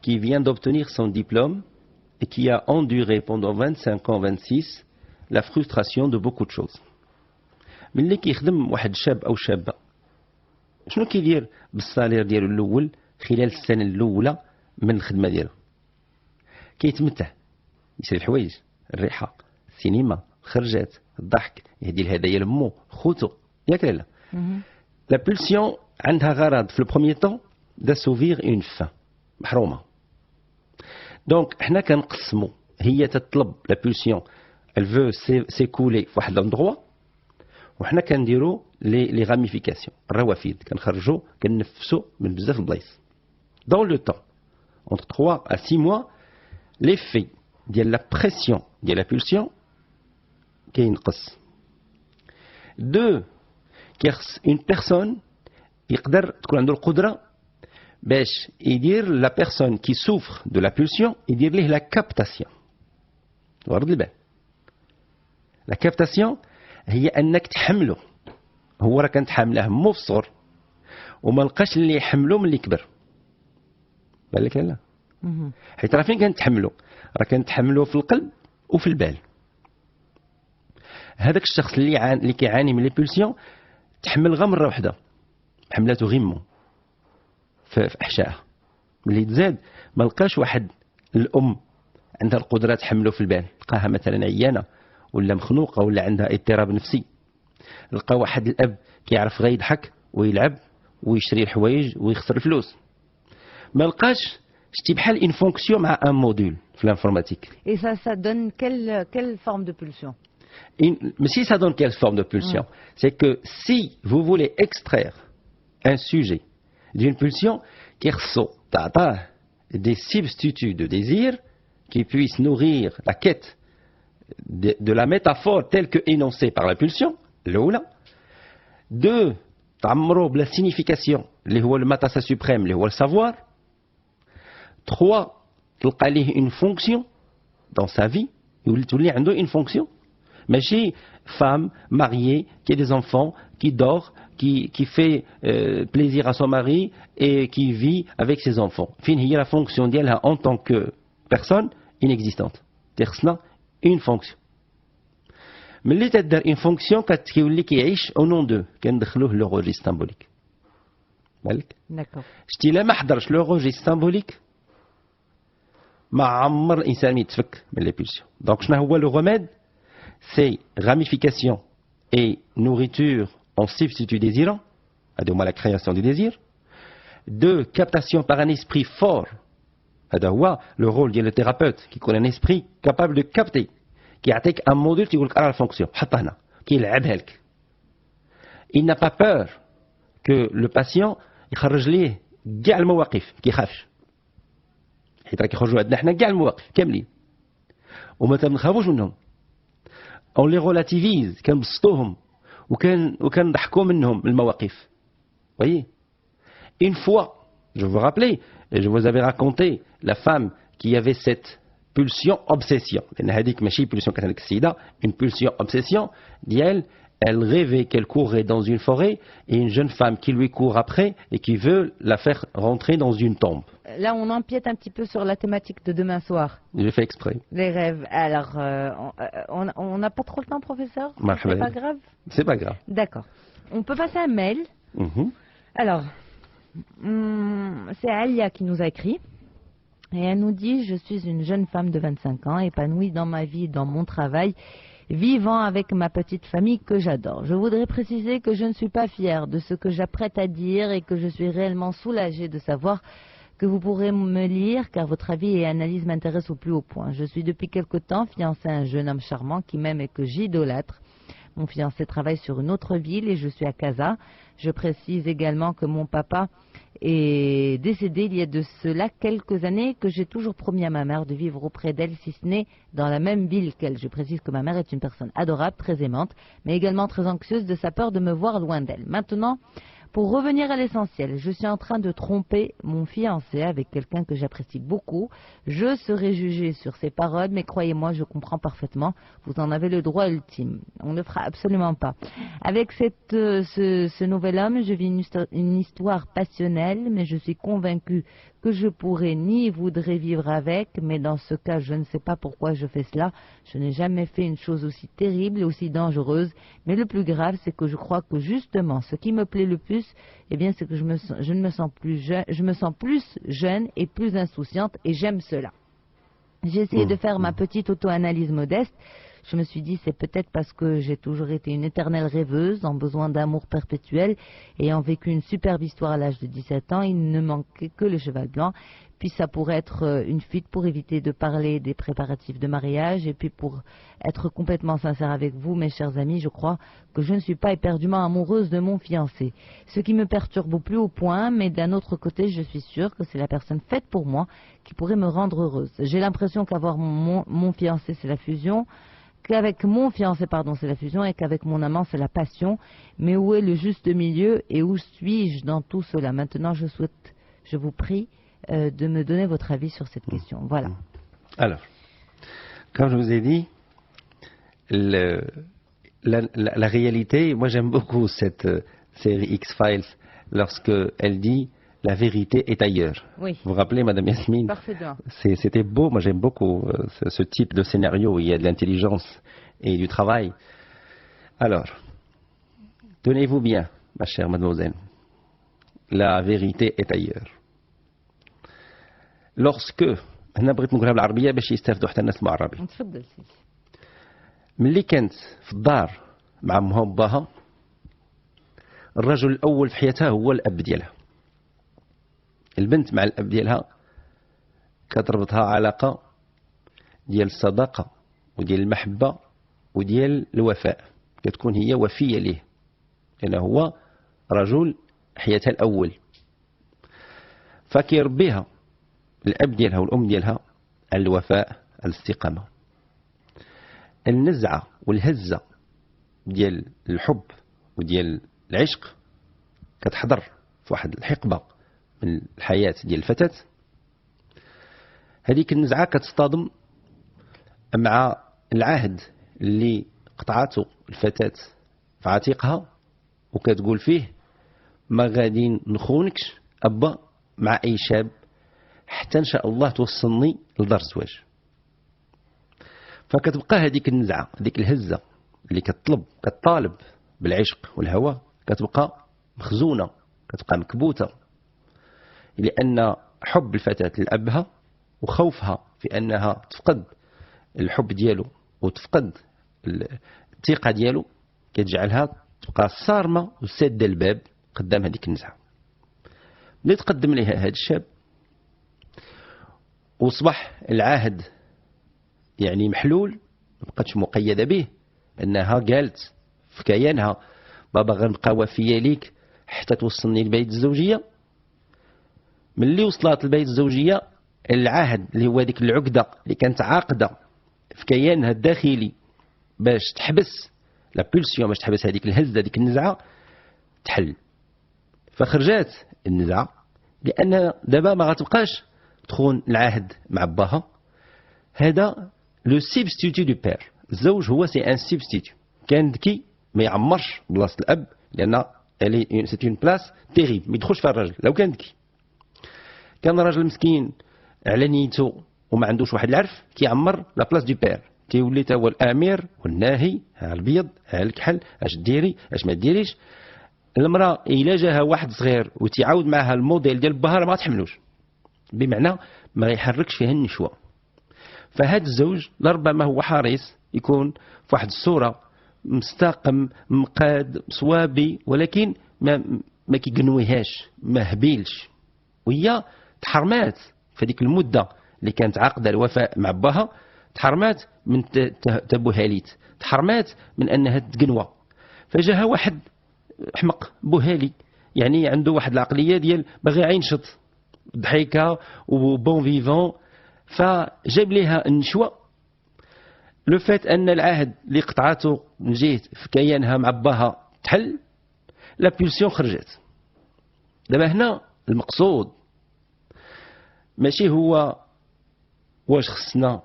qui vient d'obtenir son diplôme et qui a enduré pendant 25 ans, 26, la frustration de beaucoup de choses. ملي كيخدم واحد شاب أو شابة، شنو كيدير بالصالير ديالو الأول خلال السنة الأولى من الخدمة ديالو؟ كيتمتع، يشري الحوايج، الريحة، السينما، الخرجات، الضحك، يهدي الهدايا لمو، خوتو، ياك لا؟ La pulsion عندها غرض في البروميي طون d'assouvir une faim محرومة. دونك حنا كنقسمو، هي تطلب لا pulsion elle veut s'écouler في واحد l'endroit وحنا كنديرو لي راميفيكاسيون الروافد، كنخرجوا كنفسوا من بزاف البلايص. Dans le temps entre 3 à 6 mois l'effet ديال لا بريسيون ديال لا pulsion كينقص. 2 كيخص une personne يقدر تكون عنده القدرة باش يدير لا بيرسون كي سوفر دو لا بولسيون يدير ليه لا كابتاسيون. ورد البال، لا كابتاسيون هي انك تحمله، هو راه كانت حامله مو في الصغر وما لقاش اللي يحمله ملي كبر. بالك لا؟ حيت راه فين كانت تحمله؟ راه كانت تحمله في القلب وفي البال. هذاك الشخص اللي كيعاني من لي بولسيون تحمل غير مره واحده، حملاته غيمو في احشائها، ملي تزاد ما لقاش واحد الام عندها القدره تحمله في البال، لقاها مثلا عيانه ولا مخنوقه ولا عندها اضطراب نفسي، لقى واحد الاب كيعرف غير يضحك ويلعب ويشري الحوايج ويخسر الفلوس، ما لقاش شتي بحال اون فونكسيون مع ان موديل في الانفورماتيك. Et ça donne quelle forme de pulsion? Mais si ça donne quelle forme de pulsion? C'est que si vous voulez extraire un sujet d'une pulsion, qu'il y des substituts de désir qui puissent nourrir la quête de la métaphore telle que énoncée par la pulsion, l'oula. 2, la signification, le matassa suprême, le savoir. 3, une fonction dans sa vie, il y a une fonction. ماشي femme mariée qui a des enfants, qui dort, qui fait plaisir à son mari et qui vit avec ses enfants. فين هي la fonction ديالها en tant que personne inexistante. خصنا une fonction. ملي تدار une fonction كيولي كيعيش au nom de كندخلوه لو registre symbolique. بالك؟ D'accord. شتي لا ما حضرش لو registre symbolique ما عمر الانسان يتفك من لي pulsions. Donc شنو هو le remède? C'est ramification et nourriture en substitut désirant, هذا هو la création du désir. Deux, captation par un esprit fort. هذا هو le rôle ديال le thérapeute qui connaît un esprit capable de capter. كيعطيك un module تيقول لك راه الفونكسيون حطها هنا كيلعبها لك. Il n'a pas peur que le patient يخرج ليه كاع المواقف كيخافش. حيت راه كيخرجوا عندنا حنا كاع المواقف كاملين. وما تنخافوش منهم. On les relativise, كنبسطوهم وكنضحكوا منهم المواقف. Voyez? Une fois, je vous rappelais, et je vous avais raconté la femme qui avait cette pulsion obsession. لأن هذيك ماشي pulsion كانت السيدة, une pulsion obsession ديال elle rêvait qu'elle courait dans une forêt et une jeune femme qui lui court après et qui veut la faire rentrer dans une tombe. Là, on empiète un petit peu sur la thématique de demain soir. J'ai fait exprès. Les rêves. Alors, on n'a pas trop le temps, professeur? C'est pas grave? C'est pas grave. D'accord. On peut passer un mail. Alors, c'est Alia qui nous a écrit. Et elle nous dit, je suis une jeune femme de 25 ans, épanouie dans ma vie, dans mon travail, vivant avec ma petite famille que j'adore. Je voudrais préciser que je ne suis pas fière de ce que j'apprête à dire et que je suis réellement soulagée de savoir que vous pourrez me lire car votre avis et analyse m'intéressent au plus haut point. Je suis depuis quelque temps fiancée à un jeune homme charmant qui m'aime et que j'idolâtre. Mon fiancé travaille sur une autre ville et je suis à Casa. Je précise également que mon papa est décédé il y a de cela quelques années, que j'ai toujours promis à ma mère de vivre auprès d'elle, si ce n'est dans la même ville qu'elle. Je précise que ma mère est une personne adorable, très aimante, mais également très anxieuse de sa peur de me voir loin d'elle. Maintenant, pour revenir à l'essentiel, je suis en train de tromper mon fiancé avec quelqu'un que j'apprécie beaucoup. Je serai jugée sur ses paroles, mais croyez-moi, je comprends parfaitement. Vous en avez le droit ultime. On ne le fera absolument pas. Avec ce nouvel homme, je vis une histoire passionnelle, mais je suis convaincue que je pourrais ni voudrais vivre avec, mais dans ce cas, je ne sais pas pourquoi je fais cela. Je n'ai jamais fait une chose aussi terrible et aussi dangereuse, mais le plus grave, c'est que je crois que justement, ce qui me plaît le plus, eh bien, c'est que je me sens plus jeune et plus insouciante, et j'aime cela. J'ai essayé de faire ma petite auto-analyse modeste. Je me suis dit, c'est peut-être parce que j'ai toujours été une éternelle rêveuse, en besoin d'amour perpétuel, ayant vécu une superbe histoire à l'âge de 17 ans, il ne manquait que le cheval blanc. Puis ça pourrait être une fuite pour éviter de parler des préparatifs de mariage. Et puis pour être complètement sincère avec vous, mes chers amis, je crois que je ne suis pas éperdument amoureuse de mon fiancé. Ce qui me perturbe au plus haut point, mais d'un autre côté, je suis sûre que c'est la personne faite pour moi qui pourrait me rendre heureuse. J'ai l'impression qu'avoir mon fiancé, c'est la fusion. Qu'avec mon fiancé, pardon, c'est la fusion, et qu'avec mon amant, c'est la passion. Mais où est le juste milieu et où suis-je dans tout cela? Maintenant, je vous prie de me donner votre avis sur cette question. Voilà. Alors, comme je vous ai dit, la réalité, moi j'aime beaucoup cette série X-Files lorsque elle dit la vérité est ailleurs. Oui. Vous vous rappelez, Madame Yasmine? Parfaitement. C'était beau, moi j'aime beaucoup ce type de scénario où il y a de l'intelligence et du travail. Alors, tenez-vous bien, ma chère mademoiselle, la vérité est ailleurs. Lorsque هنا بغيت نقولها بالعربيه باش يستافدوا حتى الناس المعربي. تفضل سيدي. ملي كانت في الدار مع امها وباها الرجل الاول في حياتها هو الاب ديالها. البنت مع الاب ديالها كتربطها علاقه ديال الصداقه وديال المحبه وديال الوفاء. كتكون هي وفيه ليه لانه هو رجل حياتها الاول. فكيربيها الأب ديالها والأم ديالها على الوفاء على الاستقامة. النزعة والهزة ديال الحب وديال العشق كتحضر في واحد الحقبة من الحياة ديال الفتاة. هذيك النزعة كتصطدم مع العهد اللي قطعته الفتاة في عاتقها وكتقول فيه ما غادي نخونكش أبا مع أي شاب حتى إن شاء الله توصلني لدار الزواج. فكتبقى هذيك النزعة، هذيك الهزة اللي كتطالب بالعشق والهوى، كتبقى مخزونة، كتبقى مكبوتة، لأن حب الفتاة لأبها وخوفها في أنها تفقد الحب ديالو وتفقد الثقة ديالو كتجعلها تبقى صارمة وسادة الباب قدام هذيك النزعة. ملي تقدم لها هذا الشاب وصبح العهد يعني محلول، مبقاتش مقيدة به، أنها قالت في كيانها بابا غنبقى وفية ليك حتى توصلني لبيت الزوجية. ملي وصلت لبيت الزوجية العهد اللي هو هذيك العقدة اللي كانت عاقدة في كيانها الداخلي باش تحبس لا بولسيون، باش تحبس هذيك الهزة هذيك النزعة، تحل. فخرجات النزعة لأن دابا ما غتبقاش تخون العهد مع باها. هذا لو سيبستيتو دو بير، الزوج هو سي ان سيبستيتو. كان ذكي ما يعمرش بلاصة الأب لأن سي اون بلاس تيريب ما يدخلش فيها الراجل لو كان ذكي. كان راجل مسكين على نيته وما عندوش واحد العرف كيعمر لا بلاص دو بير، كيولي تا هو الامير والناهي، ها البيض ها الكحل، اش ديري اش ما ديريش. المراه الا جاها واحد صغير وتعاود معها الموديل ديال باها ما تحملوش، بمعنى ما يحركش فيها النشوه. فهاد الزوج لربما هو حريص يكون في واحد الصوره مستقم مقاد صوابي، ولكن ما كيقنويهاش، ما هبيلش، وهي تحرمات في هذيك المده اللي كانت عاقده الوفاء مع باها، تحرمات من تبوهاليت، تحرمات من انها تقنوى. فجاها واحد حمق بوهالي، يعني عنده واحد العقليه ديال باغي عينشط ضحيكه وبون فيفون، فجاب ليها النشوه. لو فات ان العهد اللي قطعته من جهه في كيانها مع باها تحل، لا بولسيون خرجت. دابا هنا المقصود ماشي هو واش خصنا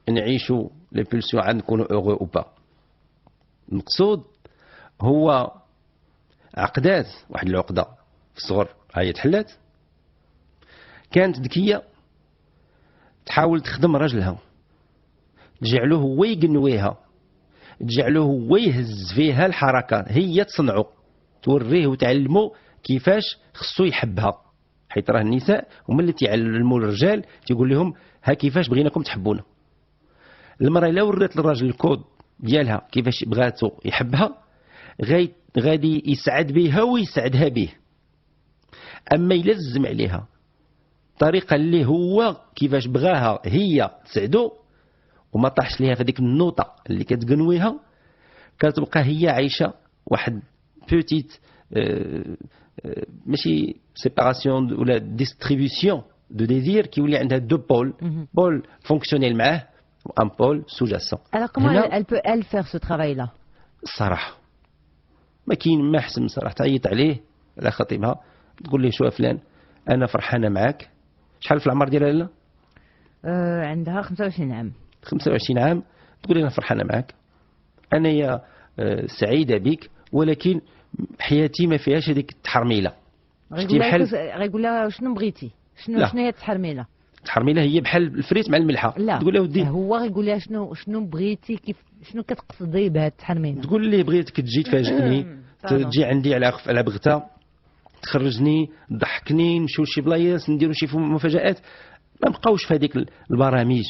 نعيشوا لي بولسيون عاد نكونوا اوغو او با. المقصود هو عقدات، واحد العقده في الصغر هي تحلات، كانت ذكيه تحاول تخدم راجلها، تجعله هو يقنويها، تجعله هو يهز فيها الحركه، هي تصنعه، توريه وتعلمه كيفاش خصو يحبها. حيت راه النساء هما اللي تعلموا الرجال، تيقول لهم ها كيفاش بغيناكم تحبونا. المراه الا ورات للراجل الكود ديالها كيفاش بغاتو يحبها، غادي يسعد بها ويسعدها به. اما يلزم عليها الطريقه اللي هو كيفاش بغاها هي تسعدو وما طاحش ليها في هذيك النوطه اللي كتقنويها، كتبقى هي عايشه واحد بوتيت ماشي سيباراسيون ولا ديستريبيسيون دو ديزير، كيولي عندها دو بول فونكسيونيل معاه وان بول سوجاسون. Alors comment elle peut elle faire ce travail là؟ الصراحه ما كاين ما احسن صراحه تعيط عليه على خطيبها، تقول ليه شوف فلان انا فرحانه معاك. شحال في العمر ديالها لا؟ عندها 25 عام. 25 عام، تقول لي انا فرحانه معاك، انا يا سعيده بك، ولكن حياتي ما فيهاش هذيك التحرميله. غيقول لها شنو بغيتي؟ شنو هي التحرميله؟ التحرميله هي بحال الفريت مع الملحه. تقول له ودي هو غيقول لها شنو بغيتي، كيف شنو كتقصدي بهذه التحرميله؟ تقول لي بغيتك تجي تفاجئني، تجي عندي على بغته، تخرجني، تضحكني، نمشيو لشي بلايص، نديرو شي مفاجآت. ما بقاوش في هذيك البرامج،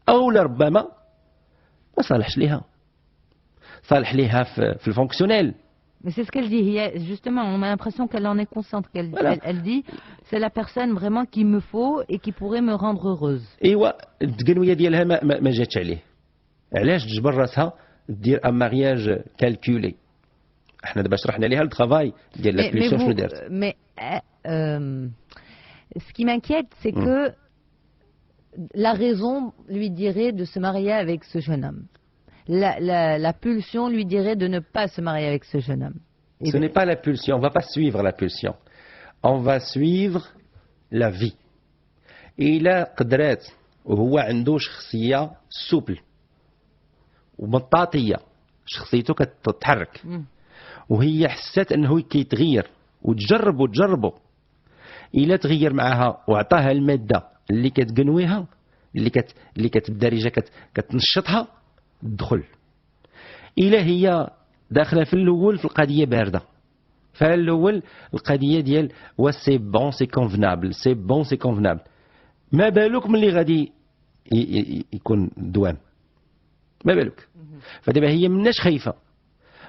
او ربما ما صالحش ليها، صالح ليها في الفونكسيونيل. Mais c'est ce qu'elle dit. Justement, on a l'impression qu'elle en est consciente. Elle dit, c'est la personne vraiment qu'il me faut et qui pourrait me rendre heureuse. ايوا التقنويه ديالها ما جاتش عليه. علاش تجبر راسها دير ان مارياج كالكولي؟ احنا دابا شرحنا ليها الترافاي ديال لا بوليسيون شنو دارت. Mais ce qui m'inquiète, c'est que la raison lui dirait de se marier avec ce jeune homme. La pulsion lui dirait de ne pas se marier avec ce jeune homme. Ce n'est pas la pulsion, on ne va pas suivre la pulsion. On va suivre la vie. إلا قدرات وهو عنده شخصية سوبل ومطاطية شخصيته كتتحرك مم. وهي حسات انه كيتغير وتجربه الا تغير معها وعطاها الماده اللي كتقنويها اللي كتبدا كتنشطها تدخل. الا هي داخله في الاول في القضيه بارده، فالاول القضيه ديال وا سي بون سي كونفنابل سي بون سي كونفنابل، ما بالك ملي غادي يكون دوام، ما بالك. فدابا هي مناش خايفه،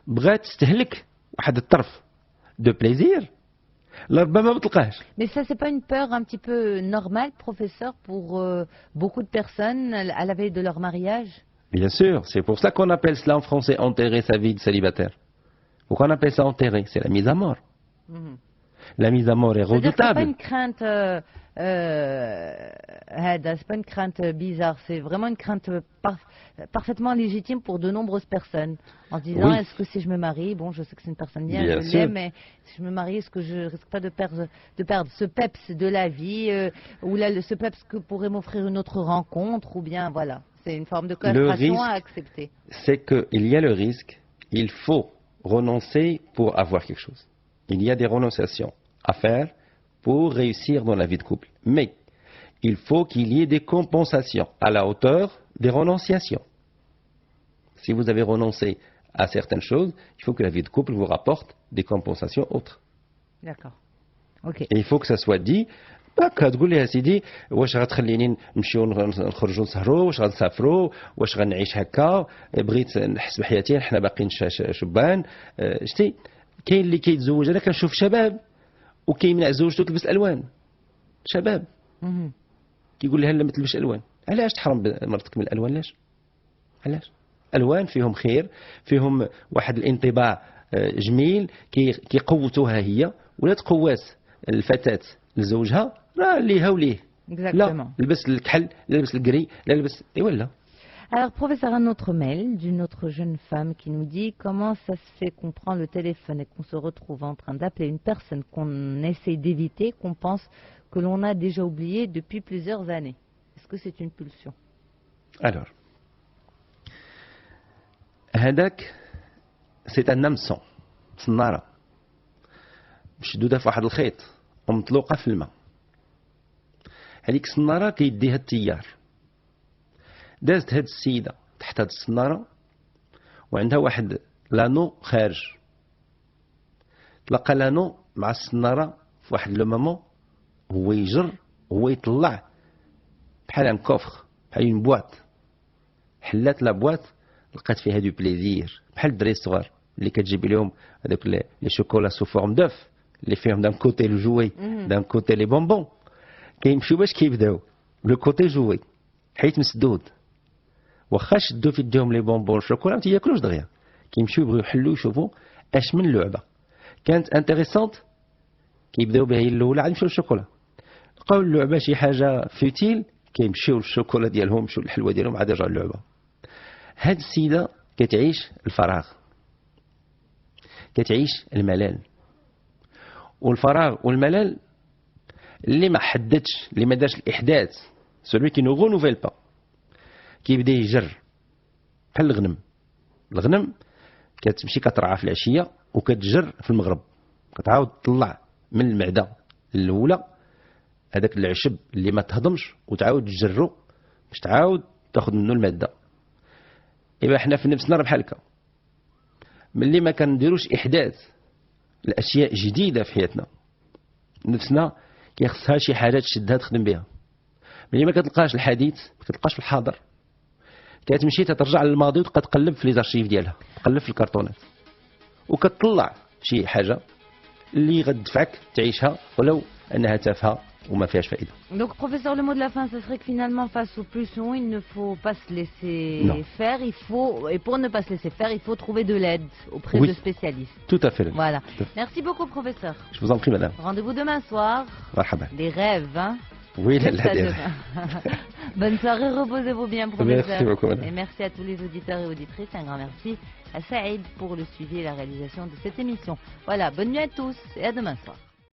بغات تستهلك واحد الطرف دو بليزير ربما ما تلقاهش. Mais ça, c'est pas une peur un petit peu normale, professeur, pour beaucoup de personnes à la veille de leur mariage? Bien sûr, c'est pour ça qu'on appelle cela en français enterrer sa vie de célibataire. Pourquoi on appelle ça enterrer? C'est la mise à mort. Mhm. La mise à mort est C'est-à-dire que c'est pas redoutable. une crainte, c'est pas une crainte bizarre, c'est vraiment une crainte parfaitement légitime pour de nombreuses personnes. En se disant, Oui. est-ce que si je me marie, bon, je sais que c'est une personne bien, Bien je sûr. l'aime, mais si je me marie, est-ce que je risque pas de perdre ce peps de la vie, ou là, ce peps que pourrait m'offrir une autre rencontre, ou bien, voilà, c'est une forme de castration à risque- accepter. C'est qu'il y a le risque, il faut renoncer pour avoir quelque chose. Il y a des renonciations à faire pour réussir dans la vie de couple. Mais il faut qu'il y ait des compensations à la hauteur des renonciations. Si vous avez renoncé à certaines choses, il faut que la vie de couple vous rapporte des compensations autres. D'accord. Ok. Et il faut que ça soit dit. هكا تقول لي يا سيدي واش غتخليني نمشيو نخرجوا نسهروا، واش غنسافروا، واش غنعيش هكا، بغيت نحس بحياتي حنا باقيين شبان. شتي كاين اللي كيتزوج، انا كنشوف شباب وكيمنع زوجته تلبس الوان، شباب Mhm. كيقول لها لا ما تلبسش الوان. علاش تحرم مرتك من الالوان؟ علاش الوان فيهم خير، فيهم واحد الانطباع جميل كيقوتوها هي ولا تقوات الفتاه لزوجها، راه ليها وليه. Exactement. لا لبس الكحل، لا لبس الكري، لا لبس ايوا لا. Alors, professeur, un autre mail d'une autre jeune femme qui nous dit comment ça se fait qu'on prend le téléphone et qu'on se retrouve en train d'appeler une personne qu'on essaie d'éviter, qu'on pense que l'on a déjà oublié depuis plusieurs années. Est-ce que c'est une pulsion? Alors هذاك سي ان نمسون صناره مشدوده في واحد الخيط ومطلوقه في الماء. هذيك الصناره كيديها التيار. دازت هاد السيده تحت هاد الصناره وعندها واحد لانو خارج. تلقى لانو مع الصناره في واحد لو مومون هو يجر هو يطلع بحال ان كوفر، بحال اون بواط. حلات لا بواط لقات فيها دو بليزير بحال الدراري الصغار اللي كتجيب لهم هذوك لي شوكولا سو فورم دوف اللي فيهم دان كوتي لو جوي دان كوتي لي بونبون. كيمشيو باش كيبداو لو كوتي جوي حيت مسدود، واخا شدو في يديهم لي بونبون الشوكولا ما تياكلوش دغيا، كيمشيو يبغيو يحلوا يشوفوا اش من لعبه كانت انتريسونت كيبداو بها هي الاولى عاد يمشيو للشوكولا. لقاو اللعبه شي حاجه فيتيل كيمشيو للشوكولا ديالهم، يمشيو للحلوه ديالهم، عاد يرجعوا للعبه. هاد السيده كتعيش الفراغ، كتعيش الملل. والفراغ والملل اللي ما حددش، اللي ما دارش الاحداث، celui qui ne renouvelle pas كيبدا يجر بحال الغنم. الغنم كتمشي كترعى في العشيه وكتجر في المغرب، كتعاود تطلع من المعده الاولى هذاك العشب اللي ما تهضمش وتعاود تجرو باش تعاود تاخذ منه الماده. ايوا حنا في نفسنا راه بحال هكا، ملي ما كنديروش احداث الاشياء جديده في حياتنا، نفسنا كيخصها شي حاجه تشدها تخدم بها. ملي ما كتلقاش الحديث ما كتلقاش في الحاضر، كتمشي تترجع للماضي وتبقى تقلب في لي زارشيف ديالها، تقلب في الكرتونات وكتطلع شي حاجه اللي غتدفعك تعيشها ولو انها تافهه وما فيهاش فائده. Donc, professeur, le mot de la fin, ce serait que finalement, face aux pulsions, il ne faut pas se laisser Non. faire. Et pour ne pas se laisser faire, il faut trouver de l'aide auprès Oui. de spécialistes. Tout à fait. Voilà. Tout à fait. Merci beaucoup, professeur. Je vous en prie, madame. Rendez-vous demain soir. مرحبا. Des rêves, hein? Oui, Juste la à dernière. demain. Bonne soirée, reposez-vous bien, professeur. Merci beaucoup, madame. Et merci à tous les auditeurs et auditrices. Un grand merci à Saïd pour le suivi et la réalisation de cette émission. Voilà, bonne nuit à tous et à demain soir.